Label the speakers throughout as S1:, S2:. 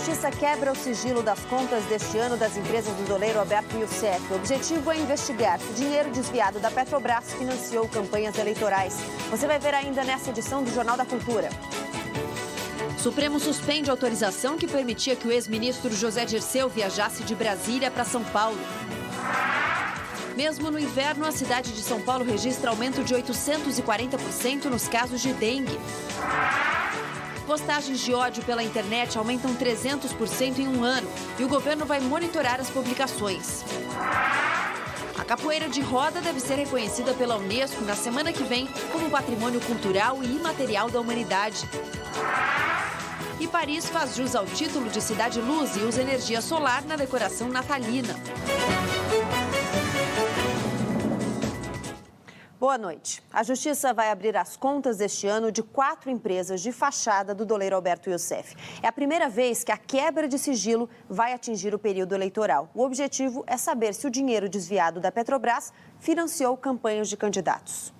S1: Justiça quebra o sigilo das contas deste ano das empresas do doleiro Alberto Youssef. O objetivo é investigar se o dinheiro desviado da Petrobras financiou campanhas eleitorais. Você vai ver ainda nessa edição do Jornal da Cultura. Supremo suspende a autorização que permitia que o ex-ministro José Dirceu viajasse de Brasília para São Paulo. Mesmo no inverno, a cidade de São Paulo registra aumento de 840% nos casos de dengue. Postagens de ódio pela internet aumentam 300% em um ano e o governo vai monitorar as publicações. A capoeira de roda deve ser reconhecida pela Unesco na semana que vem como patrimônio cultural e imaterial da humanidade. E Paris faz jus ao título de Cidade Luz e usa energia solar na decoração natalina. Boa noite. A Justiça vai abrir as contas deste ano de 4 empresas de fachada do doleiro Alberto Youssef. É a primeira vez que a quebra de sigilo vai atingir o período eleitoral. O objetivo é saber se o dinheiro desviado da Petrobras financiou campanhas de candidatos.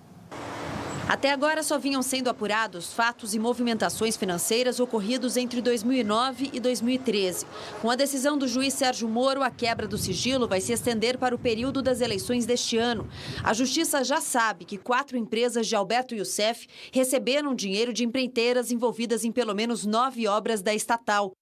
S1: Até agora só vinham sendo apurados fatos e movimentações financeiras ocorridos entre 2009 e 2013. Com a decisão do juiz Sérgio Moro, a quebra do sigilo vai se estender para o período das eleições deste ano. A Justiça já sabe que 4 empresas de Alberto Youssef receberam dinheiro de empreiteiras envolvidas em pelo menos 9 obras da estatal.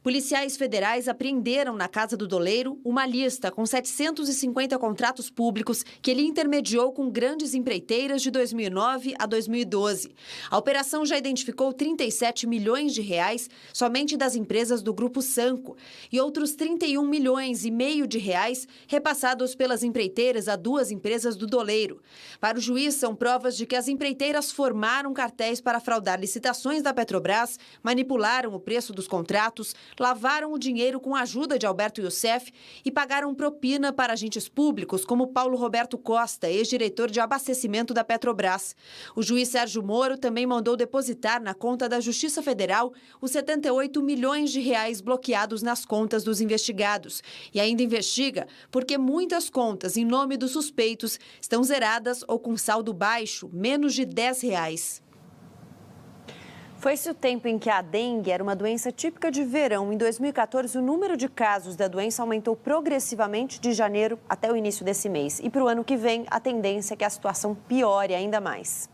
S1: Policiais federais apreenderam na casa do doleiro uma lista com 750 contratos públicos que ele intermediou com grandes empreiteiras de 2009 a 2012. A operação já identificou 37 milhões de reais somente das empresas do Grupo Sanco e outros 31 milhões e meio de reais repassados pelas empreiteiras a 2 empresas do doleiro. Para o juiz, são provas de que as empreiteiras formaram cartéis para fraudar licitações da Petrobras, manipularam o preço dos contratos, lavaram o dinheiro com a ajuda de Alberto Youssef e pagaram propina para agentes públicos como Paulo Roberto Costa, ex-diretor de abastecimento da Petrobras. O juiz Sérgio Moro também mandou depositar na conta da Justiça Federal os 78 milhões de reais bloqueados nas contas dos investigados. E ainda investiga porque muitas contas em nome dos suspeitos estão zeradas ou com saldo baixo, menos de R$10. Foi esse o tempo em que a dengue era uma doença típica de verão. Em 2014, o número de casos da doença aumentou progressivamente de janeiro até o início desse mês. E para o ano que vem, a tendência é que a situação piore ainda mais.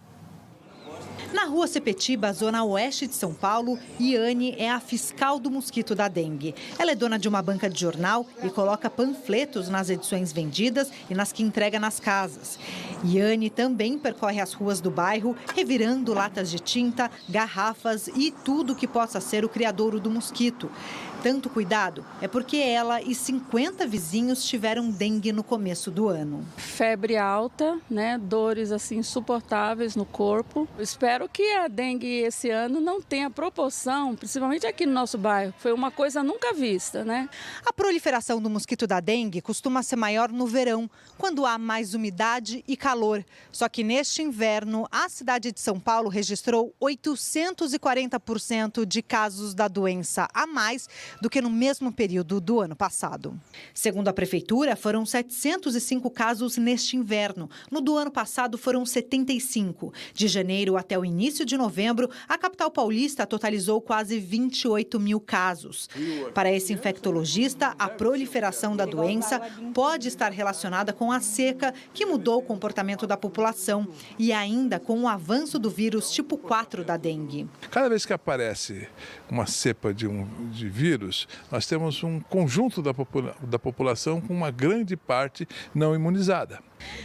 S2: Na rua Sepetiba, zona oeste de São Paulo, Iane é a fiscal do mosquito da dengue. Ela é dona de uma banca de jornal e coloca panfletos nas edições vendidas e nas que entrega nas casas. Iane também percorre as ruas do bairro, revirando latas de tinta, garrafas e tudo que possa ser o criadouro do mosquito. Tanto cuidado é porque ela e 50 vizinhos tiveram dengue no começo do ano.
S3: Febre alta, né? Dores assim insuportáveis no corpo. Espero que a dengue esse ano não tenha proporção, principalmente aqui no nosso bairro. Foi uma coisa nunca vista, né?
S2: A proliferação do mosquito da dengue costuma ser maior no verão, quando há mais umidade e calor. Só que neste inverno, a cidade de São Paulo registrou 840% de casos da doença a mais do que no mesmo período do ano passado. Segundo a prefeitura, foram 705 casos neste inverno. No do ano passado foram 75. De janeiro até o início de novembro, a capital paulista totalizou quase 28 mil casos. Para esse infectologista, a proliferação da doença pode estar relacionada com a seca, que mudou o comportamento da população, e ainda com o avanço do vírus tipo 4 da dengue.
S4: Cada vez que aparece uma cepa de vírus, nós temos um conjunto da população com uma grande parte não imunizada.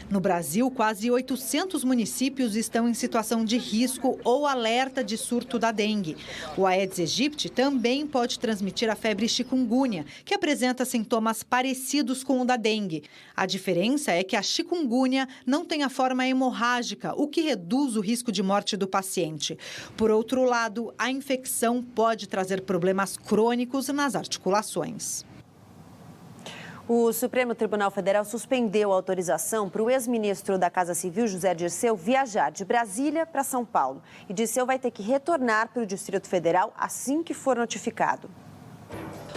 S2: No Brasil, quase 800 municípios estão em situação de risco ou alerta de surto da dengue. O Aedes aegypti também pode transmitir a febre chikungunya, que apresenta sintomas parecidos com o da dengue. A diferença é que a chikungunya não tem a forma hemorrágica, o que reduz o risco de morte do paciente. Por outro lado, a infecção pode trazer problemas crônicos nas articulações.
S1: O Supremo Tribunal Federal suspendeu a autorização para o ex-ministro da Casa Civil, José Dirceu, viajar de Brasília para São Paulo. E Dirceu vai ter que retornar para o Distrito Federal assim que for notificado.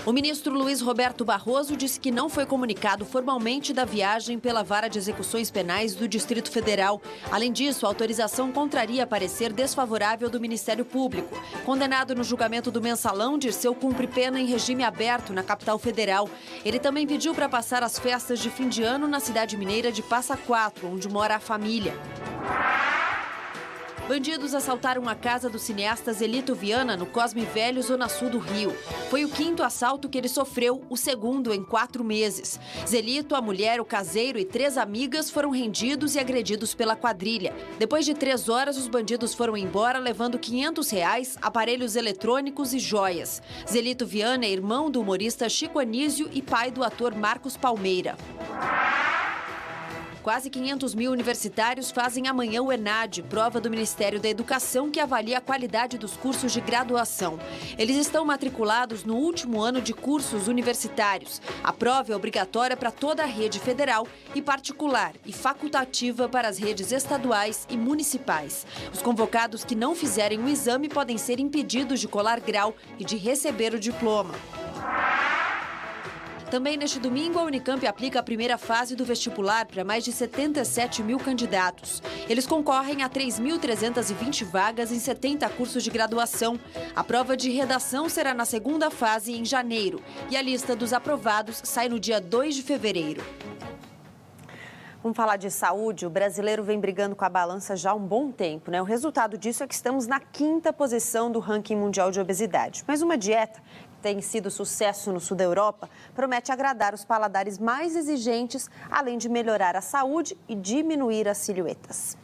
S1: O ministro Luiz Roberto Barroso disse que não foi comunicado formalmente da viagem pela Vara de Execuções Penais do Distrito Federal. Além disso, a autorização contraria parecer desfavorável do Ministério Público. Condenado no julgamento do Mensalão, Dirceu cumpre pena em regime aberto na capital federal. Ele também pediu para passar as festas de fim de ano na cidade mineira de Passa Quatro, onde mora a família. Bandidos assaltaram a casa do cineasta Zelito Viana, no Cosme Velho, zona sul do Rio. Foi o 5º assalto que ele sofreu, o 2º em 4 meses. Zelito, a mulher, o caseiro e 3 amigas foram rendidos e agredidos pela quadrilha. Depois de 3 horas, os bandidos foram embora, levando R$ 500, aparelhos eletrônicos e joias. Zelito Viana é irmão do humorista Chico Anísio e pai do ator Marcos Palmeira. Quase 500 mil universitários fazem amanhã o ENAD, prova do Ministério da Educação que avalia a qualidade dos cursos de graduação. Eles estão matriculados no último ano de cursos universitários. A prova é obrigatória para toda a rede federal e particular e facultativa para as redes estaduais e municipais. Os convocados que não fizerem o exame podem ser impedidos de colar grau e de receber o diploma. Também neste domingo, a Unicamp aplica a primeira fase do vestibular para mais de 77 mil candidatos. Eles concorrem a 3.320 vagas em 70 cursos de graduação. A prova de redação será na segunda fase, em janeiro, e a lista dos aprovados sai no dia 2 de fevereiro. Vamos falar de saúde. O brasileiro vem brigando com a balança já há um bom tempo, né? O resultado disso é que estamos na 5ª posição do ranking mundial de obesidade. Mas uma dieta que tem sido sucesso no sul da Europa promete agradar os paladares mais exigentes, além de melhorar a saúde e diminuir as silhuetas.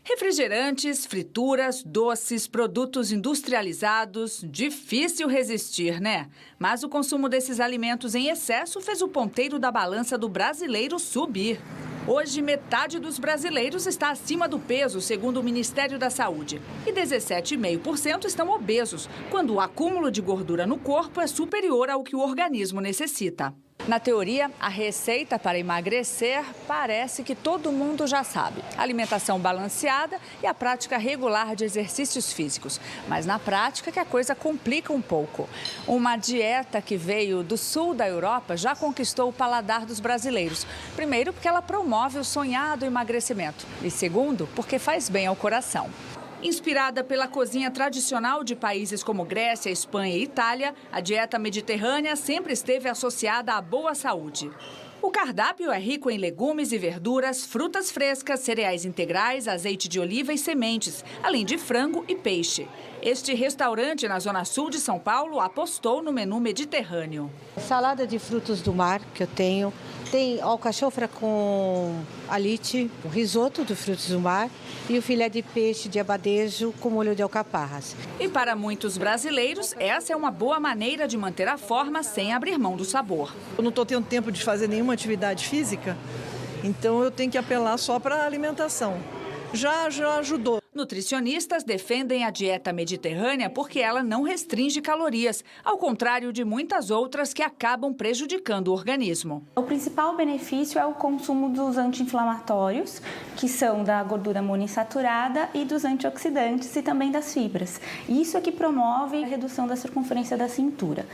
S5: Refrigerantes, frituras, doces, produtos industrializados, difícil resistir, né? Mas o consumo desses alimentos em excesso fez o ponteiro da balança do brasileiro subir. Hoje, metade dos brasileiros está acima do peso, segundo o Ministério da Saúde. E 17,5% estão obesos, quando o acúmulo de gordura no corpo é superior ao que o organismo necessita. Na teoria, a receita para emagrecer parece que todo mundo já sabe. Alimentação balanceada e a prática regular de exercícios físicos. Mas na prática que a coisa complica um pouco. Uma dieta que veio do sul da Europa já conquistou o paladar dos brasileiros. Primeiro, porque ela promove o sonhado emagrecimento. E segundo, porque faz bem ao coração. Inspirada pela cozinha tradicional de países como Grécia, Espanha e Itália, a dieta mediterrânea sempre esteve associada à boa saúde. O cardápio é rico em legumes e verduras, frutas frescas, cereais integrais, azeite de oliva e sementes, além de frango e peixe. Este restaurante na zona sul de São Paulo apostou no menu mediterrâneo.
S6: Salada de frutos do mar que eu tenho, tem alcachofra com alite, o risoto de frutos do mar e o filé de peixe de abadejo com molho de alcaparras.
S5: E para muitos brasileiros, essa é uma boa maneira de manter a forma sem abrir mão do sabor.
S7: Eu não estou tendo tempo de fazer nenhuma atividade física, então eu tenho que apelar só para a alimentação. Já ajudou.
S5: Nutricionistas defendem a dieta mediterrânea porque ela não restringe calorias, ao contrário de muitas outras que acabam prejudicando o organismo.
S8: O principal benefício é o consumo dos anti-inflamatórios, que são da gordura monoinsaturada, e dos antioxidantes e também das fibras. Isso é que promove a redução da circunferência da cintura.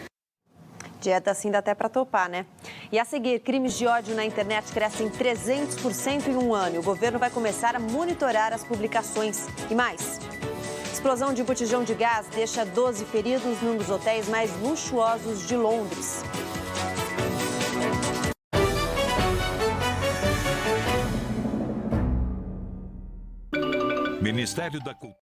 S1: Dieta assim dá até para topar, né? E a seguir, crimes de ódio na internet crescem 300% em um ano. E o governo vai começar a monitorar as publicações. E mais, explosão de botijão de gás deixa 12 feridos num dos hotéis mais luxuosos de Londres.
S9: Ministério da Cultura.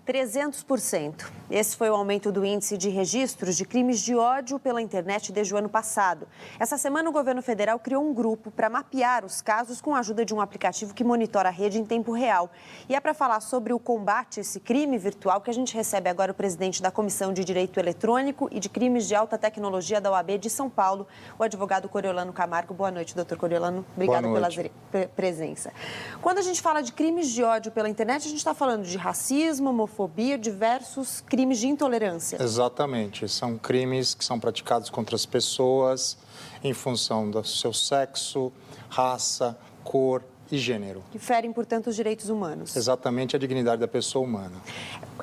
S1: 300%. Esse foi o aumento do índice de registros de crimes de ódio pela internet desde o ano passado. Essa semana, o governo federal criou um grupo para mapear os casos com a ajuda de um aplicativo que monitora a rede em tempo real. E é para falar sobre o combate a esse crime virtual que a gente recebe agora o presidente da Comissão de Direito Eletrônico e de Crimes de Alta Tecnologia da OAB de São Paulo, o advogado Coriolano Camargo. Boa noite, doutor Coriolano. Obrigada pela presença. Quando a gente fala de crimes de ódio pela internet, a gente está falando de racismo, homofobia, diversos crimes de intolerância.
S9: Exatamente. São crimes que são praticados contra as pessoas em função do seu sexo, raça, cor e gênero.
S1: Que ferem, portanto, os direitos humanos.
S9: Exatamente, a dignidade da pessoa humana.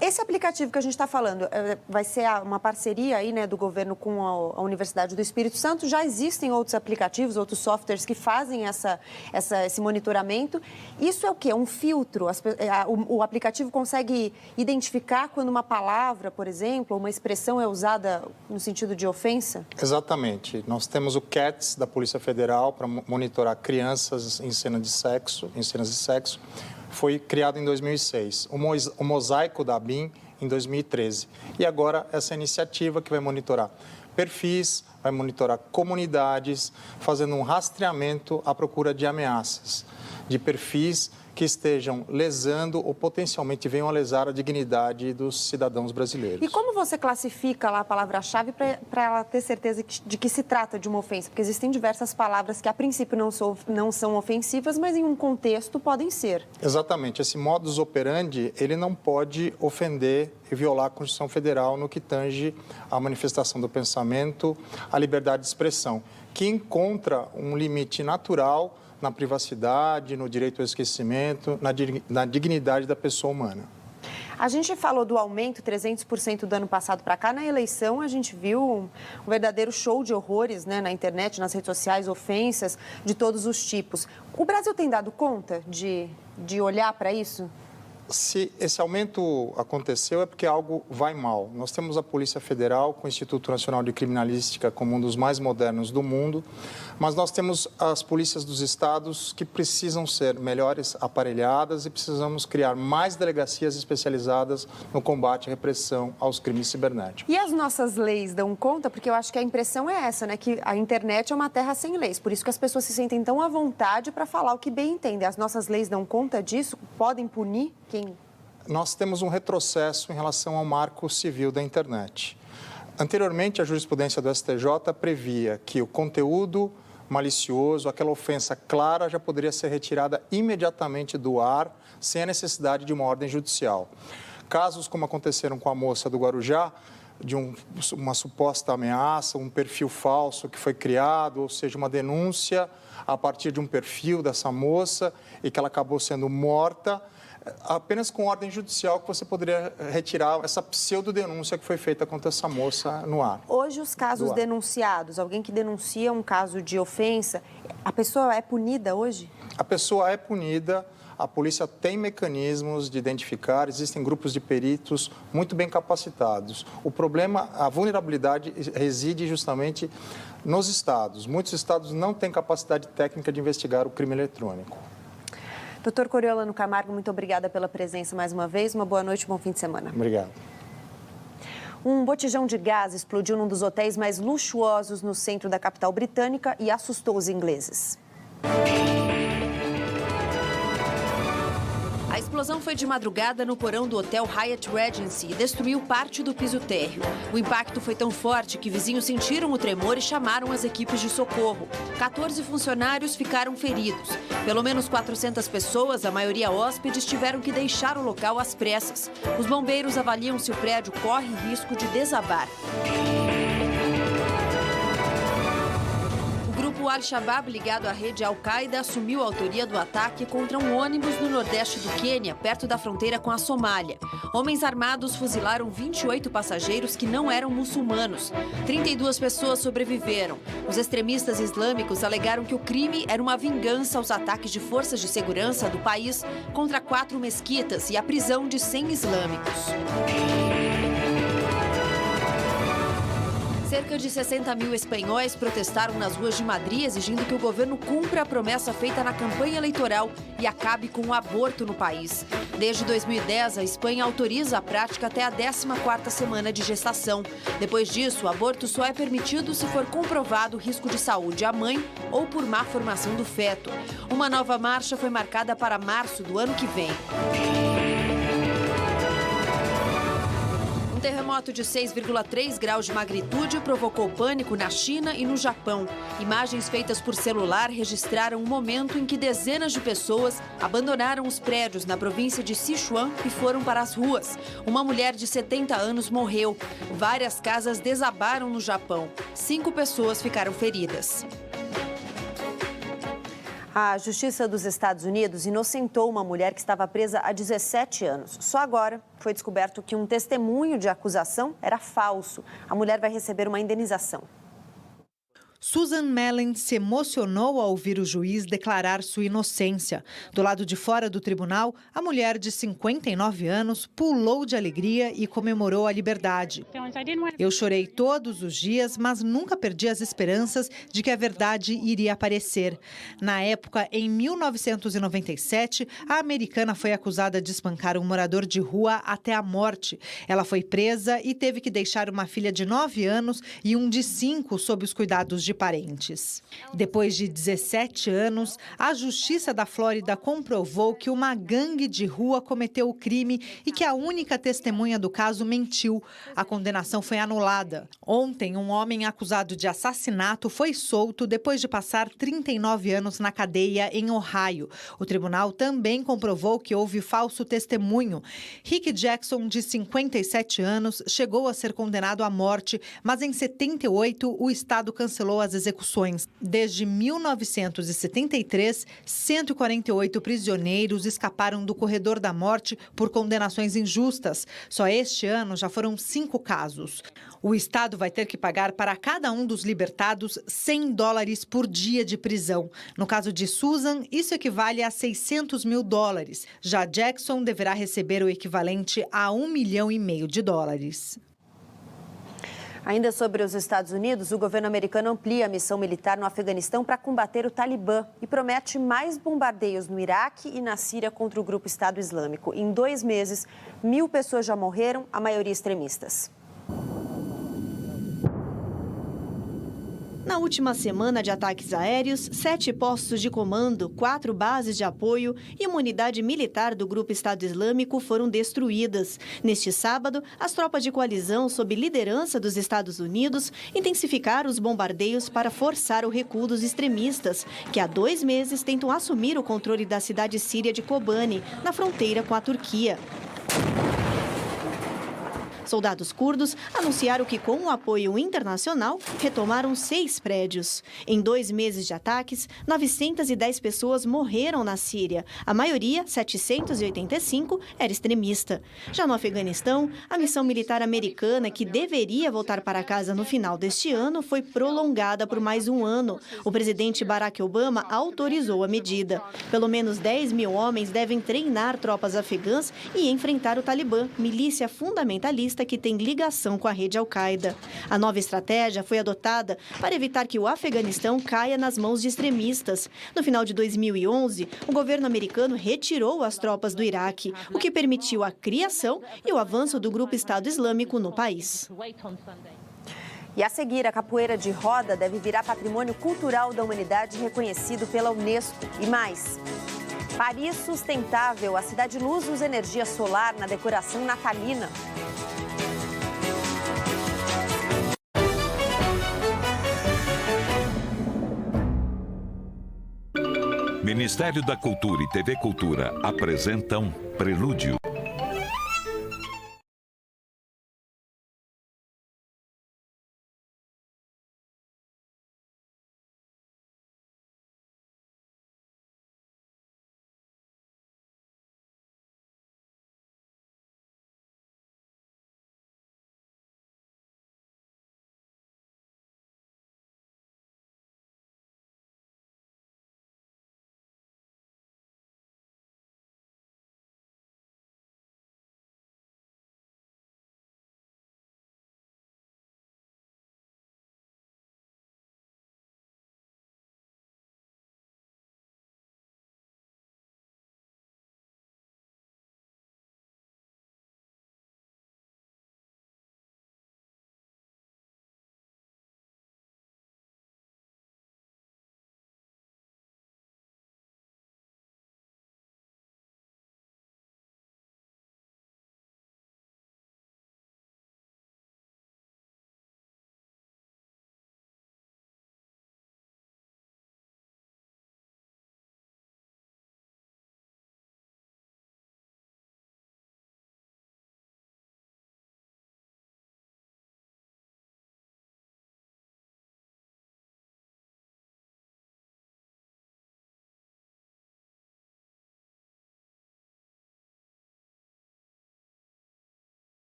S1: Esse aplicativo que a gente está falando vai ser uma parceria aí, né, do governo com a Universidade do Espírito Santo. Já existem outros aplicativos, outros softwares que fazem esse monitoramento. Isso é o quê? Um filtro? O aplicativo consegue identificar quando uma palavra, por exemplo, ou uma expressão é usada no sentido de ofensa?
S9: Exatamente. Nós temos o CATS da Polícia Federal para monitorar crianças em cenas de sexo. Foi criado em 2006, o Mosaico da ABIN em 2013. E agora essa iniciativa que vai monitorar perfis, vai monitorar comunidades, fazendo um rastreamento à procura de ameaças, de perfis que estejam lesando ou potencialmente venham a lesar a dignidade dos cidadãos brasileiros.
S1: E como você classifica lá a palavra-chave para ela ter certeza de que se trata de uma ofensa? Porque existem diversas palavras que a princípio não são ofensivas, mas em um contexto podem ser.
S9: Exatamente. Esse modus operandi, ele não pode ofender e violar a Constituição Federal no que tange à manifestação do pensamento, à liberdade de expressão, que encontra um limite natural na privacidade, no direito ao esquecimento, na dignidade da pessoa humana.
S1: A gente falou do aumento, 300% do ano passado para cá. Na eleição, a gente viu um verdadeiro show de horrores, né, na internet, nas redes sociais, ofensas de todos os tipos. O Brasil tem dado conta de olhar para isso?
S9: Se esse aumento aconteceu, é porque algo vai mal. Nós temos a Polícia Federal, com o Instituto Nacional de Criminalística, como um dos mais modernos do mundo, mas nós temos as polícias dos estados que precisam ser melhores aparelhadas e precisamos criar mais delegacias especializadas no combate e repressão aos crimes cibernéticos.
S1: E as nossas leis dão conta? Porque eu acho que a impressão é essa, né? Que a internet é uma terra sem leis. Por isso que as pessoas se sentem tão à vontade para falar o que bem entendem. As nossas leis dão conta disso? Podem punir quem?
S9: Nós temos um retrocesso em relação ao marco civil da internet. Anteriormente, a jurisprudência do STJ previa que o conteúdo malicioso, aquela ofensa clara, já poderia ser retirada imediatamente do ar, sem a necessidade de uma ordem judicial. Casos como aconteceram com a moça do Guarujá, de uma suposta ameaça, um perfil falso que foi criado, ou seja, uma denúncia a partir de um perfil dessa moça e que ela acabou sendo morta, apenas com ordem judicial que você poderia retirar essa pseudo-denúncia que foi feita contra essa moça no ar.
S1: Hoje, os casos denunciados, alguém que denuncia um caso de ofensa, a pessoa é punida hoje?
S9: A pessoa é punida, a polícia tem mecanismos de identificar, existem grupos de peritos muito bem capacitados. O problema, a vulnerabilidade reside justamente nos estados. Muitos estados não têm capacidade técnica de investigar o crime eletrônico.
S1: Doutor Coriolano Camargo, muito obrigada pela presença mais uma vez. Uma boa noite, bom fim de semana.
S9: Obrigado.
S1: Um botijão de gás explodiu num dos hotéis mais luxuosos no centro da capital britânica e assustou os ingleses. A explosão foi de madrugada no porão do hotel Hyatt Regency e destruiu parte do piso térreo. O impacto foi tão forte que vizinhos sentiram o tremor e chamaram as equipes de socorro. 14 funcionários ficaram feridos. Pelo menos 400 pessoas, a maioria hóspedes, tiveram que deixar o local às pressas. Os bombeiros avaliam se o prédio corre risco de desabar. O Al-Shabaab, ligado à rede Al-Qaeda, assumiu a autoria do ataque contra um ônibus no nordeste do Quênia, perto da fronteira com a Somália. Homens armados fuzilaram 28 passageiros que não eram muçulmanos. 32 pessoas sobreviveram. Os extremistas islâmicos alegaram que o crime era uma vingança aos ataques de forças de segurança do país contra 4 mesquitas e a prisão de 100 islâmicos. Cerca de 60 mil espanhóis protestaram nas ruas de Madrid, exigindo que o governo cumpra a promessa feita na campanha eleitoral e acabe com o aborto no país. Desde 2010, a Espanha autoriza a prática até a 14ª semana de gestação. Depois disso, o aborto só é permitido se for comprovado risco de saúde à mãe ou por má formação do feto. Uma nova marcha foi marcada para março do ano que vem. Um terremoto de 6,3 graus de magnitude provocou pânico na China e no Japão. Imagens feitas por celular registraram um momento em que dezenas de pessoas abandonaram os prédios na província de Sichuan e foram para as ruas. Uma mulher de 70 anos morreu. Várias casas desabaram no Japão. 5 pessoas ficaram feridas. A Justiça dos Estados Unidos inocentou uma mulher que estava presa há 17 anos. Só agora foi descoberto que um testemunho de acusação era falso. A mulher vai receber uma indenização.
S2: Susan Mellen se emocionou ao ouvir o juiz declarar sua inocência. Do lado de fora do tribunal, a mulher de 59 anos pulou de alegria e comemorou a liberdade. Eu chorei todos os dias, mas nunca perdi as esperanças de que a verdade iria aparecer. Na época, em 1997, a americana foi acusada de espancar um morador de rua até a morte. Ela foi presa e teve que deixar uma filha de 9 anos e um de 5 sob os cuidados de parentes. Depois de 17 anos, a Justiça da Flórida comprovou que uma gangue de rua cometeu o crime e que a única testemunha do caso mentiu. A condenação foi anulada. Ontem, um homem acusado de assassinato foi solto depois de passar 39 anos na cadeia em Ohio. O tribunal também comprovou que houve falso testemunho. Rick Jackson, de 57 anos, chegou a ser condenado à morte, mas em 78 o estado cancelou as execuções. Desde 1973, 148 prisioneiros escaparam do corredor da morte por condenações injustas. Só este ano já foram 5 casos. O estado vai ter que pagar para cada um dos libertados $100 por dia de prisão. No caso de Susan, isso equivale a $600 mil. Já Jackson deverá receber o equivalente a $1,5 milhão de dólares.
S1: Ainda sobre os Estados Unidos, o governo americano amplia a missão militar no Afeganistão para combater o Talibã e promete mais bombardeios no Iraque e na Síria contra o grupo Estado Islâmico. Em 2 meses, 1.000 pessoas já morreram, a maioria extremistas.
S10: Na última semana de ataques aéreos, 7 postos de comando, 4 bases de apoio e uma unidade militar do grupo Estado Islâmico foram destruídas. Neste sábado, as tropas de coalizão, sob liderança dos Estados Unidos, intensificaram os bombardeios para forçar o recuo dos extremistas, que há 2 meses tentam assumir o controle da cidade síria de Kobani, na fronteira com a Turquia. Soldados curdos anunciaram que, com o apoio internacional, retomaram 6 prédios. Em 2 meses de ataques, 910 pessoas morreram na Síria. A maioria, 785, era extremista. Já no Afeganistão, a missão militar americana, que deveria voltar para casa no final deste ano, foi prolongada por mais 1 ano. O presidente Barack Obama autorizou a medida. Pelo menos 10 mil homens devem treinar tropas afegãs e enfrentar o Talibã, milícia fundamentalista que tem ligação com a rede Al-Qaeda. A nova estratégia foi adotada para evitar que o Afeganistão caia nas mãos de extremistas. No final de 2011, o governo americano retirou as tropas do Iraque, o que permitiu a criação e o avanço do grupo Estado Islâmico no país.
S1: E a seguir, a capoeira de roda deve virar patrimônio cultural da humanidade reconhecido pela Unesco. E mais, Paris Sustentável, a cidade luz usa energia solar na decoração natalina.
S11: Ministério da Cultura e TV Cultura apresentam Prelúdio.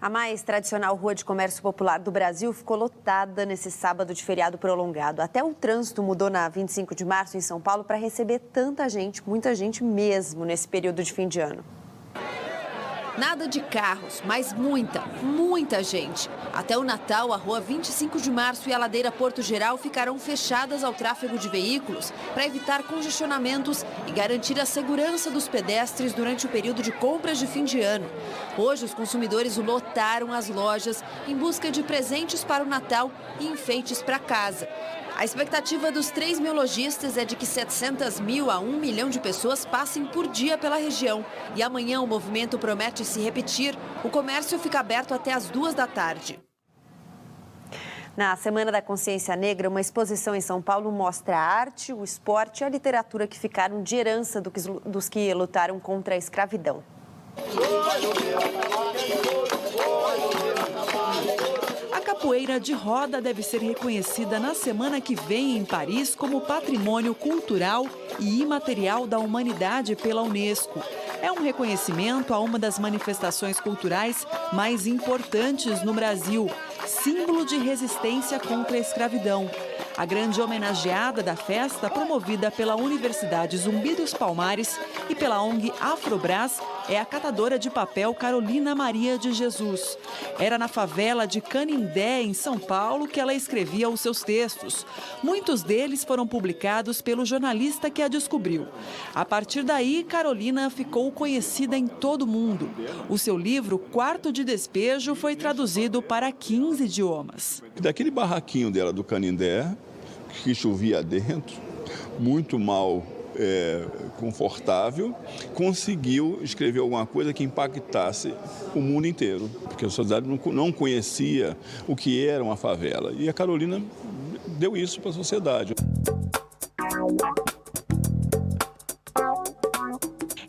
S1: A mais tradicional rua de comércio popular do Brasil ficou lotada nesse sábado de feriado prolongado. Até o trânsito mudou na 25 de março em São Paulo para receber tanta gente, muita gente mesmo, nesse período de fim de ano.
S12: Nada de carros, mas muita gente. Até o Natal, a rua 25 de março e a ladeira Porto Geral ficarão fechadas ao tráfego de veículos para evitar congestionamentos e garantir a segurança dos pedestres durante o período de compras de fim de ano. Hoje, os consumidores lotaram as lojas em busca de presentes para o Natal e enfeites para casa. A expectativa dos 3 mil lojistas é de que 700 mil a 1 milhão de pessoas passem por dia pela região. E amanhã o movimento promete se repetir. O comércio fica aberto até as 2 da tarde.
S1: Na Semana da Consciência Negra, uma exposição em São Paulo mostra a arte, o esporte e a literatura que ficaram de herança dos que lutaram contra a escravidão.
S13: A capoeira de roda deve ser reconhecida na semana que vem em Paris como patrimônio cultural e imaterial da humanidade pela Unesco. É um reconhecimento a uma das manifestações culturais mais importantes no Brasil, símbolo de resistência contra a escravidão. A grande homenageada da festa, promovida pela Universidade Zumbi dos Palmares e pela ONG Afrobras, é a catadora de papel Carolina Maria de Jesus. Era na favela de Canindé, em São Paulo, que ela escrevia os seus textos. Muitos deles foram publicados pelo jornalista que a descobriu. A partir daí, Carolina ficou conhecida em todo o mundo. O seu livro, Quarto de Despejo, foi traduzido para 15 idiomas.
S14: Daquele barraquinho dela do Canindé, que chovia dentro, muito mal confortável, conseguiu escrever alguma coisa que impactasse o mundo inteiro, porque a sociedade não conhecia o que era uma favela. E a Carolina deu isso para a sociedade.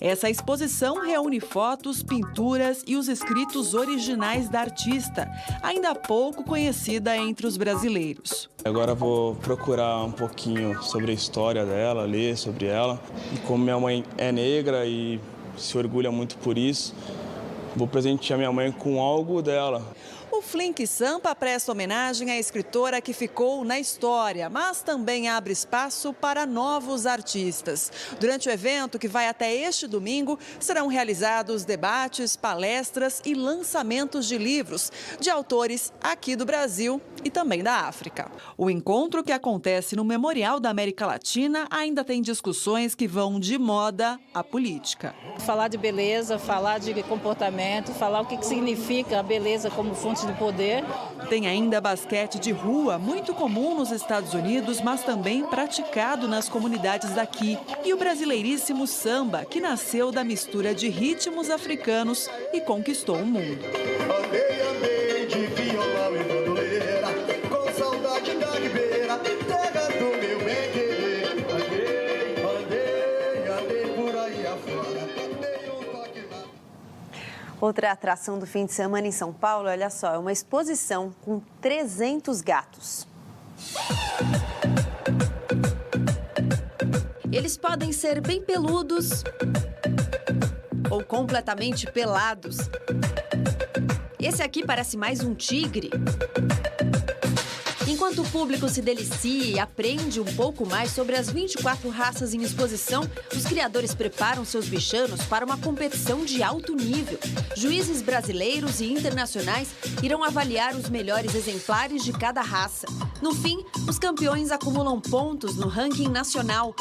S13: Essa exposição reúne fotos, pinturas e os escritos originais da artista, ainda pouco conhecida entre os brasileiros.
S15: Agora vou procurar um pouquinho sobre a história dela, ler sobre ela. E como minha mãe é negra e se orgulha muito por isso, vou presentear minha mãe com algo dela.
S13: O Flink Sampa presta homenagem à escritora que ficou na história, mas também abre espaço para novos artistas. Durante o evento, que vai até este domingo, serão realizados debates, palestras e lançamentos de livros de autores aqui do Brasil e também da África. O encontro, que acontece no Memorial da América Latina, ainda tem discussões que vão de moda à política.
S16: Falar de beleza, falar de comportamento, falar o que significa a beleza como fonte de poder.
S13: Tem ainda basquete de rua, muito comum nos Estados Unidos, mas também praticado nas comunidades daqui. E o brasileiríssimo samba, que nasceu da mistura de ritmos africanos e conquistou o mundo.
S17: Andei, andei de violão e bandoleira, com saudade da ribeira, terra do meu bem-querer. Andei, andei por aí afora, dei um toque lá.
S1: Outra atração do fim de semana em São Paulo, olha só, é uma exposição com 300 gatos.
S12: Eles podem ser bem peludos ou completamente pelados. Esse aqui parece mais um tigre. Enquanto o público se delicia e aprende um pouco mais sobre as 24 raças em exposição, os criadores preparam seus bichanos para uma competição de alto nível. Juízes brasileiros e internacionais irão avaliar os melhores exemplares de cada raça. No fim, os campeões acumulam pontos no ranking nacional.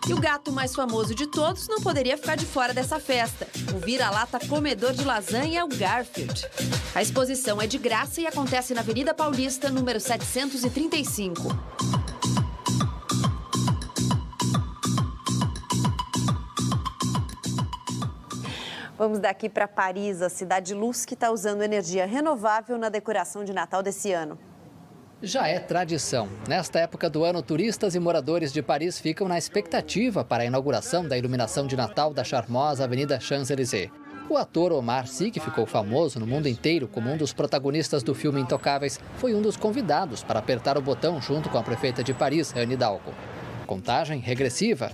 S12: E o gato mais famoso de todos não poderia ficar de fora dessa festa. O vira-lata comedor de lasanha é o Garfield. A exposição é de graça e acontece na Avenida Paulista, número 735.
S1: Vamos daqui para Paris, a cidade luz que está usando energia renovável na decoração de Natal desse ano.
S18: Já é tradição. Nesta época do ano, turistas e moradores de Paris ficam na expectativa para a inauguração da iluminação de Natal da charmosa Avenida Champs-Élysées. O ator Omar Sy, que ficou famoso no mundo inteiro como um dos protagonistas do filme Intocáveis, foi um dos convidados para apertar o botão junto com a prefeita de Paris, Anne Hidalgo. Contagem regressiva.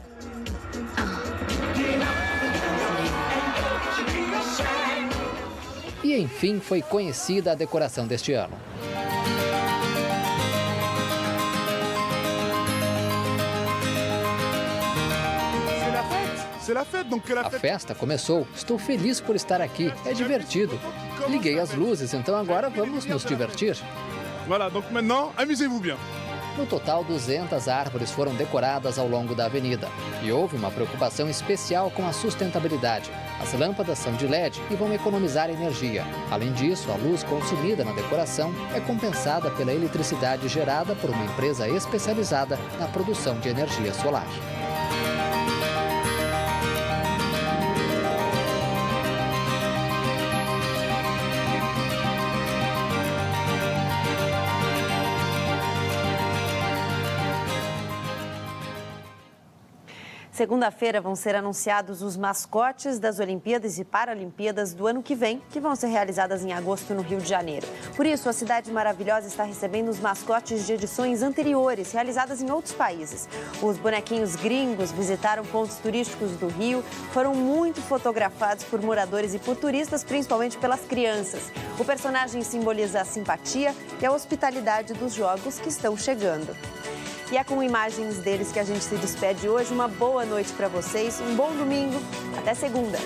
S18: E, enfim, foi conhecida a decoração deste ano. A festa começou. Estou feliz por estar aqui. É divertido. Liguei as luzes, então agora vamos nos divertir. No total, 200 árvores foram decoradas ao longo da avenida. E houve uma preocupação especial com a sustentabilidade. As lâmpadas são de LED e vão economizar energia. Além disso, a luz consumida na decoração é compensada pela eletricidade gerada por uma empresa especializada na produção de energia solar.
S1: Segunda-feira vão ser anunciados os mascotes das Olimpíadas e Paralimpíadas do ano que vem, que vão ser realizadas em agosto no Rio de Janeiro. Por isso, a Cidade Maravilhosa está recebendo os mascotes de edições anteriores, realizadas em outros países. Os bonequinhos gringos visitaram pontos turísticos do Rio, foram muito fotografados por moradores e por turistas, principalmente pelas crianças. O personagem simboliza a simpatia e a hospitalidade dos jogos que estão chegando. E é com imagens deles que a gente se despede hoje. Uma boa noite para vocês, um bom domingo, até segunda.